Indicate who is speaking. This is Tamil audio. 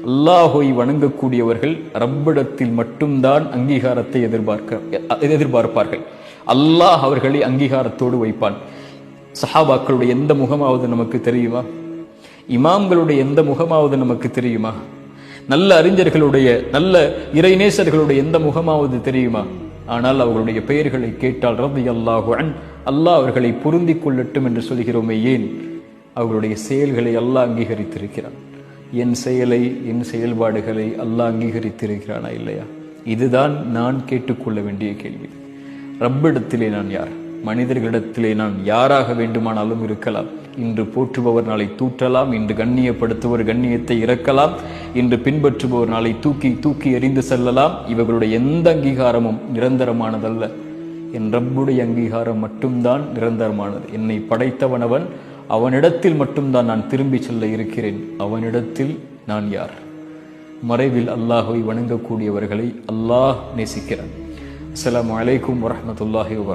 Speaker 1: அல்லாஹை வணங்கக்கூடியவர்கள் ரப்பிடத்தில் மட்டும்தான் அங்கீகாரத்தை எதிர்பார்ப்பார்கள். அல்லாஹ் அவர்களை அங்கீகாரத்தோடு வைப்பான். சஹாபாக்களுடைய எந்த முகமாவது நமக்கு தெரியுமா? இமாம்களுடைய எந்த முகமாவது நமக்கு தெரியுமா? நல்ல அறிஞர்களுடைய, நல்ல இறைநேசர்களுடைய எந்த முகமாவது தெரியுமா? ஆனால் அவர்களுடைய பெயர்களை கேட்டால் ரலியல்லாஹு அன்ஹு, அல்லாஹ் அவர்களை பொருந்திக் கொள்ளட்டும் என்று சொல்கிறோமே, ஏன்? அவர்களுடைய செயல்களை அல்லாஹ் அங்கீகரித்திருக்கிறான். என் செயலை, என் செயல்பாடுகளை அல்லாஹ் அங்கீகரித்திருக்கிறானா இல்லையா? இதுதான் நான் கேட்டுக்கொள்ள வேண்டிய கேள்வி. ரப்பிடத்திலே நான் யார்? மனிதர்களிடத்திலே நான் யாராக வேண்டுமானாலும் இருக்கலாம். இன்று போற்றுபவர் நாளை தூற்றலாம், இன்று கண்ணியப்படுத்துவர் கண்ணியத்தை இறக்கலாம், இன்று பின்பற்றுபவர் நாளை தூக்கி தூக்கி எறிந்து செல்லலாம். இவர்களுடைய எந்த அங்கீகாரமும் நிரந்தரமானதல்ல. என் ரப்புடைய அங்கீகாரம் மட்டும்தான் நிரந்தரமானது. என்னை படைத்தவனவன், அவனிடத்தில் மட்டும்தான் நான் திரும்பி செல்ல இருக்கிறேன். அவனிடத்தில் நான் யார்? மறைவில் அல்லாஹை வணங்கக்கூடியவர்களை அல்லாஹ் நேசிக்கிறான். அஸ்ஸலாமு அலைக்கும் வரஹ்மத்துல்லாஹி வபரகாத்துஹு.